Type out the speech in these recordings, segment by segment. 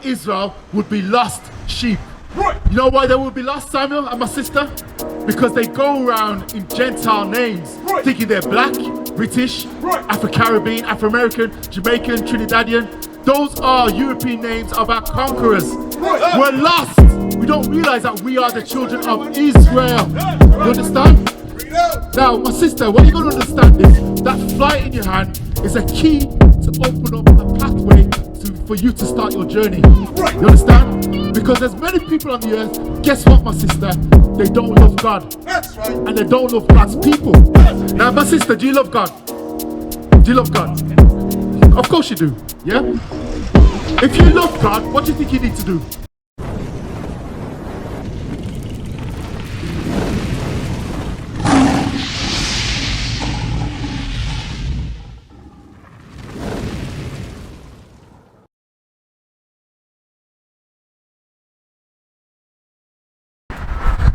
of Israel would be lost sheep. Right. You know why they would be lost, Samuel and my sister? Because they go around in Gentile names, right. thinking they're black, British, right. Afro-Caribbean, Afro-American, Jamaican, Trinidadian. Those are European names of our conquerors. Right. We're lost. We don't realize that we are the children of Israel. You understand? Now, my sister, what you're going to understand is that flight in your hand is a key to open up a pathway for you to start your journey. Right. You understand? Because there's many people on the earth, guess what, my sister? They don't love God. That's right. And they don't love God's people. Now, my sister, do you love God? Do you love God? Of course you do, yeah? If you love God, what do you think you need to do?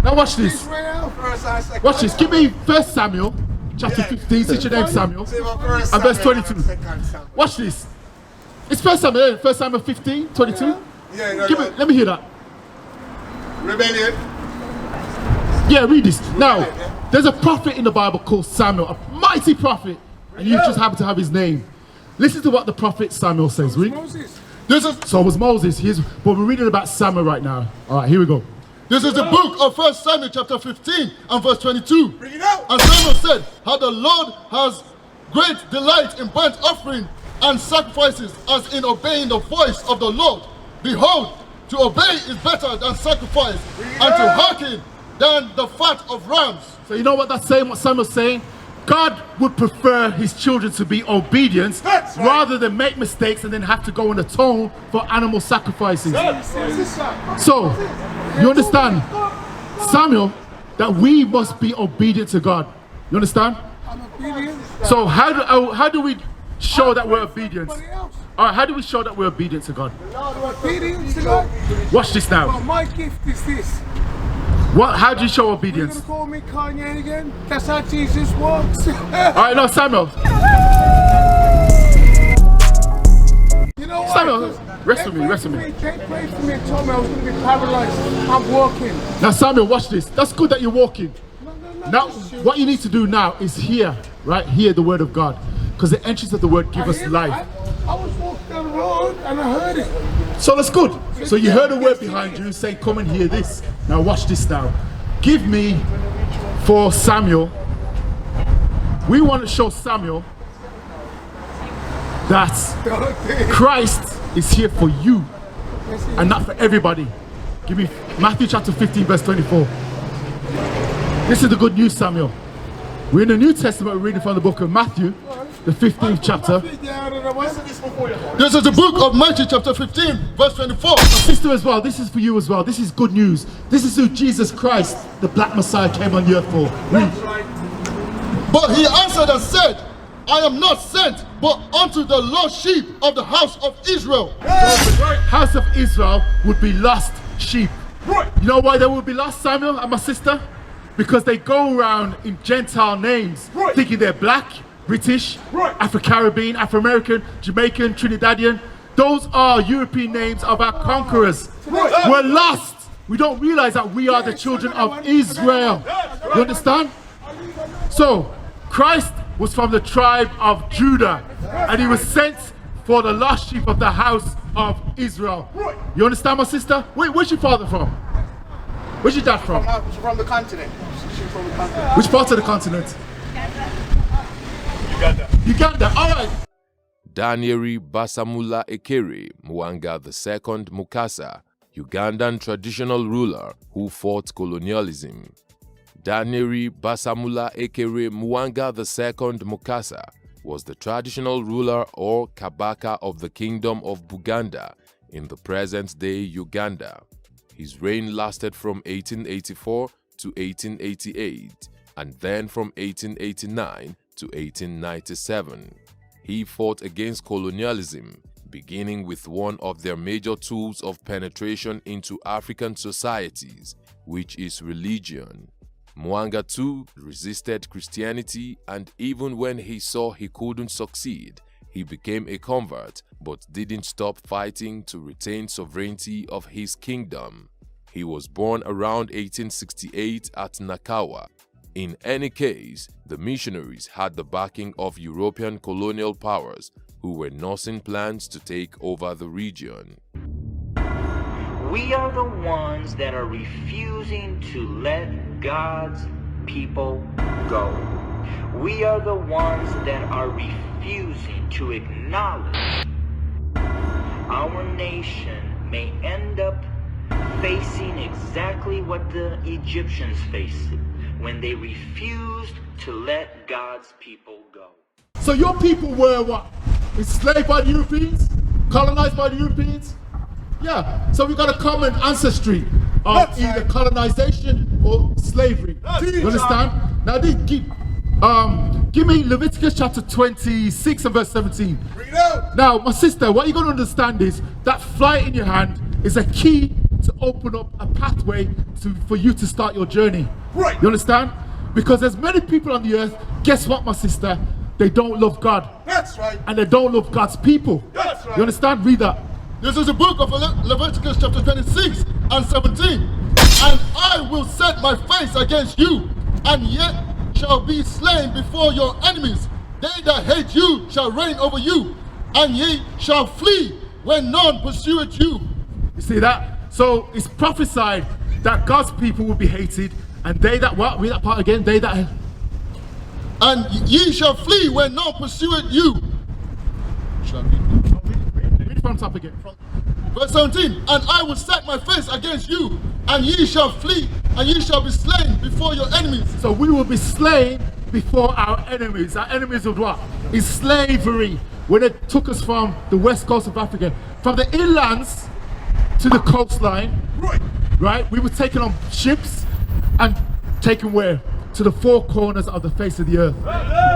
Now watch this. Watch this. Give me 1 Samuel chapter 15, since your name Samuel, and verse 22. Watch this. It's 1 Samuel 15, 22. Let me hear that. Rebellion. Yeah, read this. Now, there's a prophet in the Bible called Samuel, a mighty prophet, and you just happen to have his name. Listen to what the prophet Samuel says. Read. So was Moses. But we're reading about Samuel right now. All right, here we go. This is the book of 1 Samuel chapter 15 and verse 22. Bring it out. And Samuel said, how the Lord has great delight in burnt offering and sacrifices as in obeying the voice of the Lord. Behold, to obey is better than sacrifice, and to hearken than the fat of rams. So you know what that's saying, what Samuel's saying? God would prefer his children to be obedient rather than make mistakes and then have to go and atone for animal sacrifices. So, you understand, Samuel, that we must be obedient to God. You understand? So how do we show that we're obedient? All right, how do we show that we're obedient to God? Obedience to God? Watch this now. Well, my gift is this. How do you show obedience? You're gonna call me Kanye again? That's how Jesus works. All right, no, Samuel. You know what? Samuel, rest with me. They prayed for me and told me I was going to be paralyzed. I'm walking. Now, Samuel, watch this. That's good that you're walking. No, Now, what you need to do now is hear the word of God. Because the entrance of the word gives us life. I was walking down the road and I heard it. So that's good. So you heard a word behind you saying, come and hear this. Now watch this now. Give me for Samuel. We want to show Samuel that Christ is here for you and not for everybody. Give me Matthew chapter 15 verse 24. This is the good news, Samuel. We're in the New Testament, we're reading from the book of Matthew, the 15th chapter. This is the book of Matthew chapter 15 verse 24. My sister as well, this is for you as well. This is good news. This is who Jesus Christ, the black Messiah, came on the earth for. Read. But he answered and said, I am not sent but unto the lost sheep of the house of Israel. So the house of Israel would be lost sheep. You know why they would be lost, Samuel and my sister? Because they go around in Gentile names, thinking they're black, British, Afro-Caribbean, Afro-American, Jamaican, Trinidadian. Those are European names of our conquerors. We're lost. We don't realize that we are the children of Israel. You understand? So, Christ was from the tribe of Judah, and he was sent for the lost sheep of the house of Israel. You understand, my sister? Where's your father from? Where's your dad from? From the continent. Which part of the continent? Uganda. All right. Danieri Basamula Ekere Mwanga II Mukasa, Ugandan traditional ruler who fought colonialism. Danieri Basamula Ekere Mwanga II Mukasa was the traditional ruler or Kabaka of the Kingdom of Buganda in the present-day Uganda. His reign lasted from 1884 to 1888 and then from 1889 to 1897. He fought against colonialism, beginning with one of their major tools of penetration into African societies, which is religion. Mwanga too resisted Christianity, and even when he saw he couldn't succeed, he became a convert but didn't stop fighting to retain sovereignty of his kingdom. He was born around 1868 at Nakawa. In any case, the missionaries had the backing of European colonial powers who were nursing plans to take over the region. We are the ones that are refusing to let God's people go. We are the ones that are refusing to acknowledge our nation may end up facing exactly what the Egyptians faced when they refused to let God's people go. So your people were what? Enslaved by the Europeans? Colonized by the Europeans? Yeah, so we got a common ancestry of either colonization or slavery. You understand? Now give me Leviticus chapter 26 and verse 17. Now, my sister, what you're going to understand is that flight in your hand is a key to open up a pathway for you to start your journey. Right. You understand? Because there's many people on the earth, guess what, my sister? They don't love God. That's right. And they don't love God's people. That's right. You understand? Read that. This is the book of Leviticus chapter 26 and 17. And I will set my face against you, and yet shall be slain before your enemies. They that hate you shall reign over you, and ye shall flee when none pursueth you. You see that? So it's prophesied that God's people will be hated, and they that what? Read that part again. They that. And ye shall flee when none pursueth you. Read from top again. Verse 17. And I will set my face against you, and ye shall flee, and ye shall be slain before your enemies. So we will be slain before our enemies. Our enemies of what? Is slavery. When they took us from the west coast of Africa, from the inlands to the coastline, right? We were taken on ships and taken where? To the four corners of the face of the earth.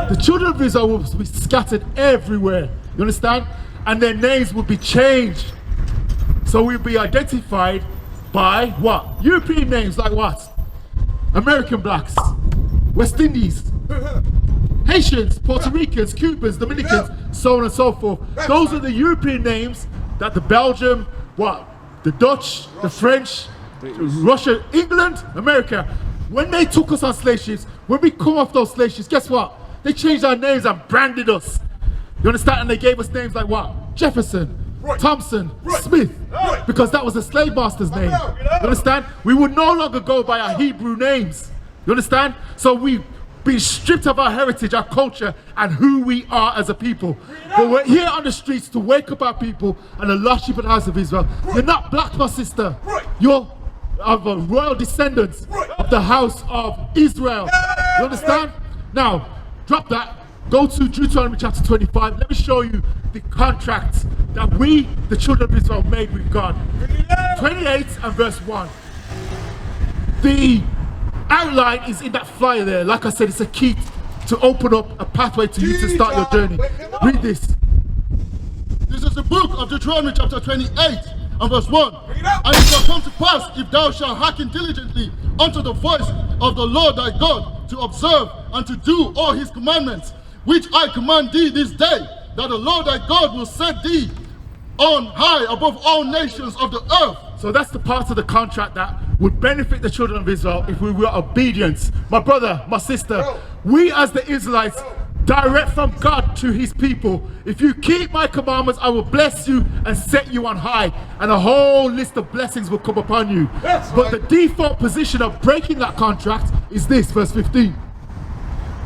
The children of Israel will be scattered everywhere. You understand? And their names will be changed. So we'll be identified by what? European names like what? American blacks, West Indies, Haitians, Puerto Ricans, Cubans, Dominicans, so on and so forth. Those are the European names that the Belgium, what? The Dutch, the French, Russia, England, America. When they took us on slave ships, when we come off those slave ships, guess what? They changed our names and branded us. You understand? And they gave us names like what? Jefferson, Thompson, Smith, because that was the slave master's name. You understand? We would no longer go by our Hebrew names. You understand? So we've been stripped of our heritage, our culture, and who we are as a people. But we're here on the streets to wake up our people and the lost sheep of the house of Israel. You're not black, my sister. You're of a royal descendants of the house of Israel. You understand? Now, drop that. Go to Deuteronomy chapter 25. Let me show you the contract that we, the children of Israel, made with God. 28 and verse 1. The outline is in that flyer there. Like I said, it's a key to open up a pathway to you to start your journey. Read this. This is the book of Deuteronomy chapter 28 and verse 1. And it shall come to pass, if thou shalt hearken diligently unto the voice of the Lord thy God, to observe and to do all his commandments, which I command thee this day, that the Lord thy God will set thee on high above all nations of the earth. So that's the part of the contract that would benefit the children of Israel if we were obedient. My brother, my sister, we as the Israelites, direct from God to his people. If you keep my commandments, I will bless you and set you on high, and a whole list of blessings will come upon you. But the default position of breaking that contract is this, verse 15.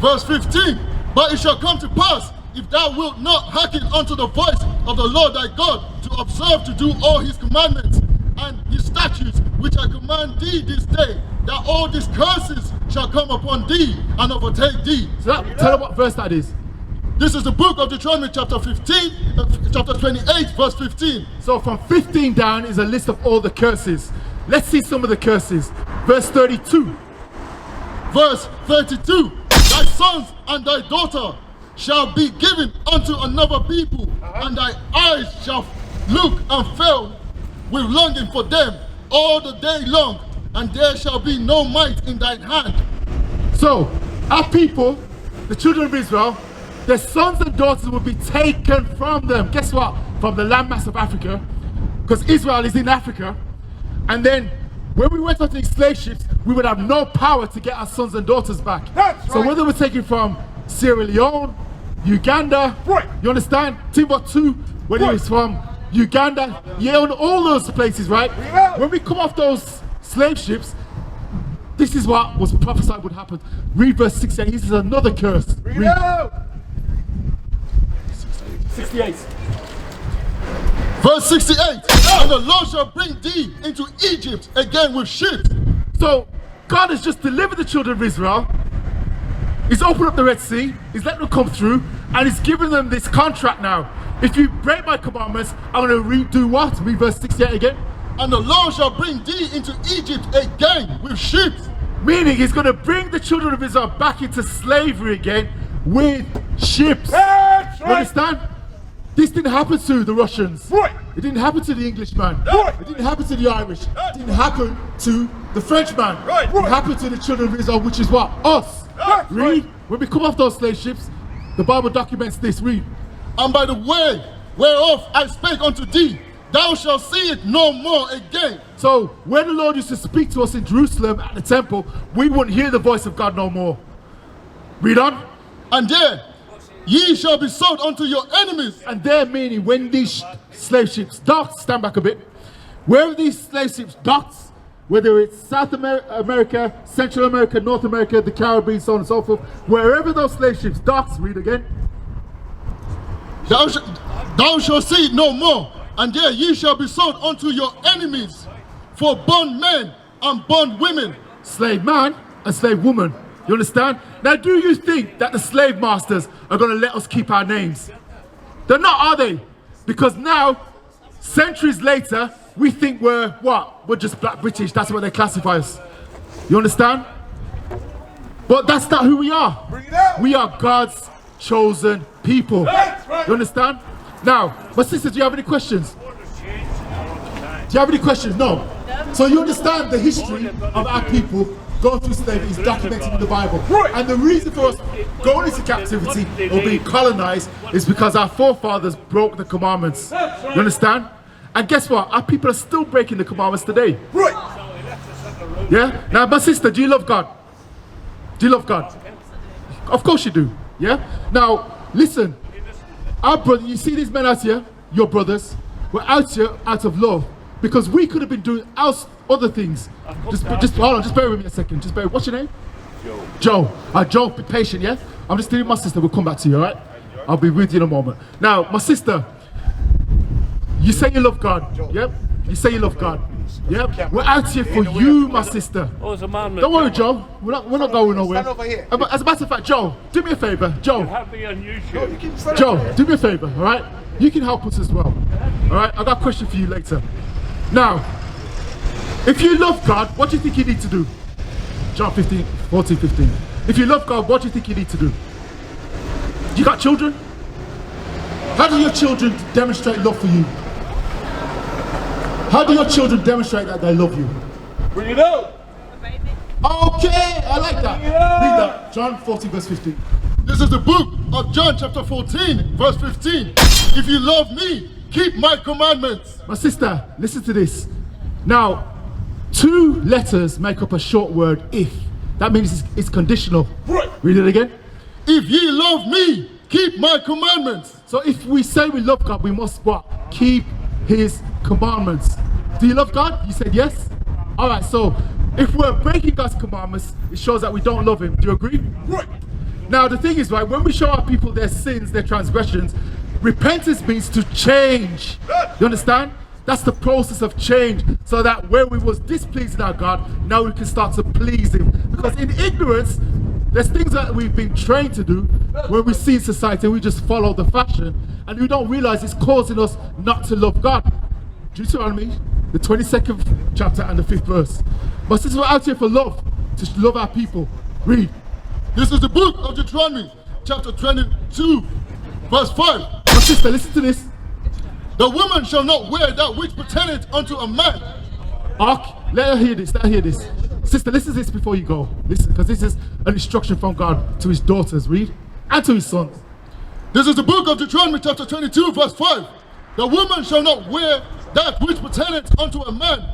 Verse 15. But it shall come to pass, if thou wilt not hearken unto the voice of the Lord thy God, to observe to do all his commandments and his statutes, which I command thee this day, that all these curses shall come upon thee and overtake thee. So tell them what verse that is. This is the book of Deuteronomy chapter 15, chapter 28, verse 15. So from 15 down is a list of all the curses. Let's see some of the curses. Verse 32. Verse 32. Thy sons and thy daughter shall be given unto another people, and thy eyes shall look and fail with longing for them all the day long, and there shall be no might in thine hand. So, our people, the children of Israel, their sons and daughters will be taken from them. Guess what? From the landmass of Africa, because Israel is in Africa. And then when we went onto these slave ships, we would have no power to get our sons and daughters back. That's So right. whether we're taken from Sierra Leone, Uganda, Right. you understand? Timbuktu, whether it's from Uganda, yeah, on all those places, right? Yeah. When we come off those slave ships, this is what was prophesied would happen. Read verse 68. This is another curse. Read Read. out. 68. Verse 68. And the Lord shall bring thee into Egypt again with ships. So God has just delivered the children of Israel. He's opened up the Red Sea. He's let them come through, and he's given them this contract now. If you break my commandments, I'm going to redo what? Read verse 68 again. And the Lord shall bring thee into Egypt again with ships. Meaning he's going to bring the children of Israel back into slavery again with ships. That's You right. understand? This didn't happen to the Russians. Right. It didn't happen to the Englishman. Right. It didn't happen to the Irish. It didn't happen to the Frenchman. Right. It happened to the children of Israel, which is what? Us. That's Read. right. When we come off those slave ships, the Bible documents this. Read. And by the way whereof I spake unto thee, thou shalt see it no more again. So when the Lord used to speak to us in Jerusalem at the temple, we wouldn't hear the voice of God no more. Read on. And there ye shall be sold unto your enemies. And there, meaning when these slave ships docked, stand back a bit, wherever these slave ships docked, whether it's South America, Central America, North America, the Caribbean, so on and so forth, wherever those slave ships docked, read again. Thou shalt see it no more, and there ye shall be sold unto your enemies for bondmen and bondwomen. Slave man and slave woman. You understand? Now, do you think that the slave masters are going to let us keep our names? They're not, are they? Because now, centuries later, we think we're what? We're just black British. That's what they classify us. You understand? But that's not who we are. Bring it out. We are God's chosen people. That's right. You understand? Now, my sister, do you have any questions? Do you have any questions? No. So you understand the history of our people going through slavery is documented in the Bible. Right. And the reason for us going into captivity or being colonized is because our forefathers broke the commandments. You understand? And guess what? Our people are still breaking the commandments today. Right. Yeah? Now, my sister, do you love God? Do you love God? Of course you do. Yeah? Now, listen. Our brother, you see these men out here, your brothers, we're out here out of love. Because we could have been doing other things. Just hold on, just bear with me a second. Just bear. What's your name? Joe. Joe, be patient, yeah? I'm just dealing with my sister. We'll come back to you, all right? I'll be with you in a moment. Now, my sister, you say you love God. Yep. You say you love God. Yep. We're out here for you, my sister. Don't worry, Joe. We're not going nowhere. Stand over here. As a matter of fact, Joe, do me a favor. Joe, Have me on YouTube. Joe, do me a favor, all right? You can help us as well. All right? I got a question for you later. Now, if you love God, what do you think you need to do? John 14:15. If you love God, what do you think you need to do? You got children? How do your children demonstrate love for you? How do your children demonstrate that they love you? Bring it out. Okay, I like that. Read that. John 14 verse 15. This is the book of John chapter 14 verse 15. If you love me, keep my commandments. My sister, listen to this. Now, 2 letters make up a short word, if. That means it's conditional. Right. Read it again. If ye love me, keep my commandments. So if we say we love God, we must what? Keep his commandments. Do you love God? You said yes? Alright, so if we're breaking God's commandments, it shows that we don't love him. Do you agree? Right. Now the thing is, right, when we show our people their sins, their transgressions, repentance means to change. You understand? That's the process of change, so that where we was displeasing our God, now we can start to please him. Because in ignorance, there's things that we've been trained to do when we see society, we just follow the fashion, and we don't realize it's causing us not to love God. Deuteronomy, the 22nd chapter and the 5th verse. But since we're out here for love, to love our people, read. This is the book of Deuteronomy chapter 22 verse 5. My sister, listen to this. The woman shall not wear that which pertaineth unto a man. Ark, let her hear this, let her hear this. Sister, listen to this before you go. Listen, because this is an instruction from God to his daughters, read, and to his sons. This is the book of Deuteronomy chapter 22 verse 5. The woman shall not wear that which pertaineth unto a man,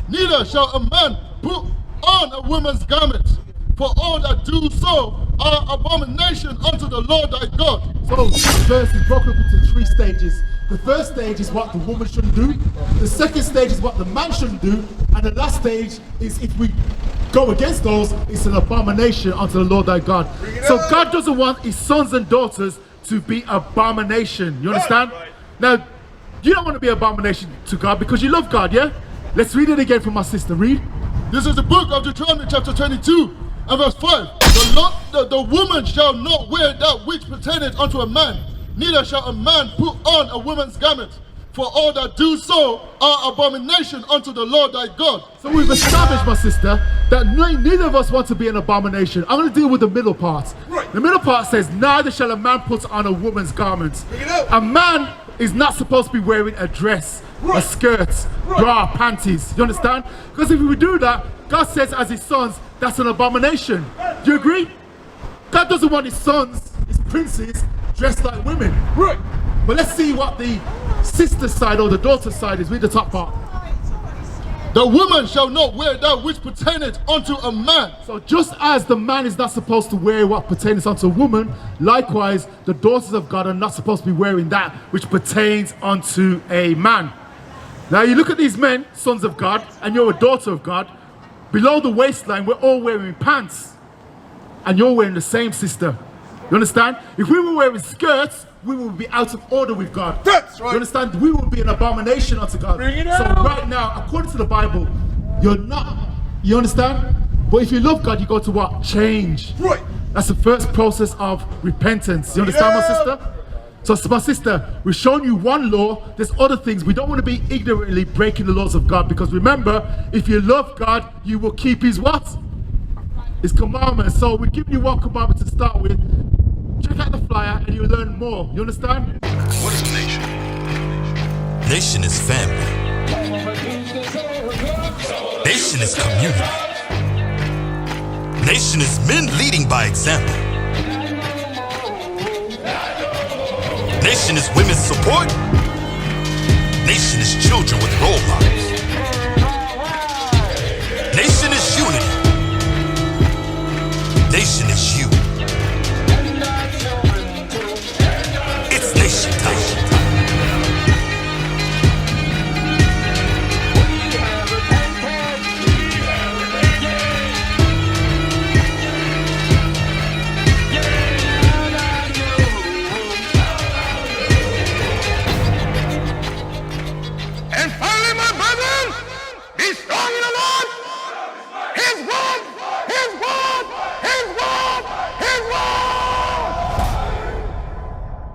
neither shall a man put on a woman's garment. For all that do so are abomination unto the Lord thy God. So this verse is broken up into 3 stages. The first stage is what the woman shouldn't do. The second stage is what the man shouldn't do. And the last stage is if we go against those, it's an abomination unto the Lord thy God. So God doesn't want his sons and daughters to be abomination. You understand? Now, you don't want to be abomination to God because you love God, yeah? Let's read it again from my sister. Read. This is the book of Deuteronomy chapter 22 and verse 5. The woman shall not wear that which pertaineth unto a man, neither shall a man put on a woman's garment. For all that do so are abomination unto the Lord thy God. So we've established, my sister, that neither of us want to be an abomination. I'm going to deal with the middle part. The middle part says, neither shall a man put on a woman's garment. A man is not supposed to be wearing a dress, a skirt, bra, panties. You understand? Because if we do that, God says as his sons, that's an abomination. Do you agree? God doesn't want his sons, his princes, dressed like women. Right. But let's see what the sister side or the daughter side is. Read the top part. The woman shall not wear that which pertaineth unto a man. So just as the man is not supposed to wear what pertains unto a woman, likewise the daughters of God are not supposed to be wearing that which pertains unto a man. Now you look at these men, sons of God, and you're a daughter of God. Below the waistline, we're all wearing pants. And you're wearing the same, sister. You understand? If we were wearing skirts, we would be out of order with God. That's right. You understand? We would be an abomination unto God. Bring it So out. right now, according to the Bible, you're not. You understand? But if you love God, you go to what? Change. Right. That's the first process of repentance. You understand, my sister? So, my sister, we've shown you one law. There's other things. We don't want to be ignorantly breaking the laws of God, because remember, if you love God, you will keep his what? His commandments. So we're giving you one commandment to start with. Check out the flyer and you'll learn more. You understand? What is a nation? Nation is family. Nation is community. Nation is men leading by example. Nation is women's support. Nation is children with role models.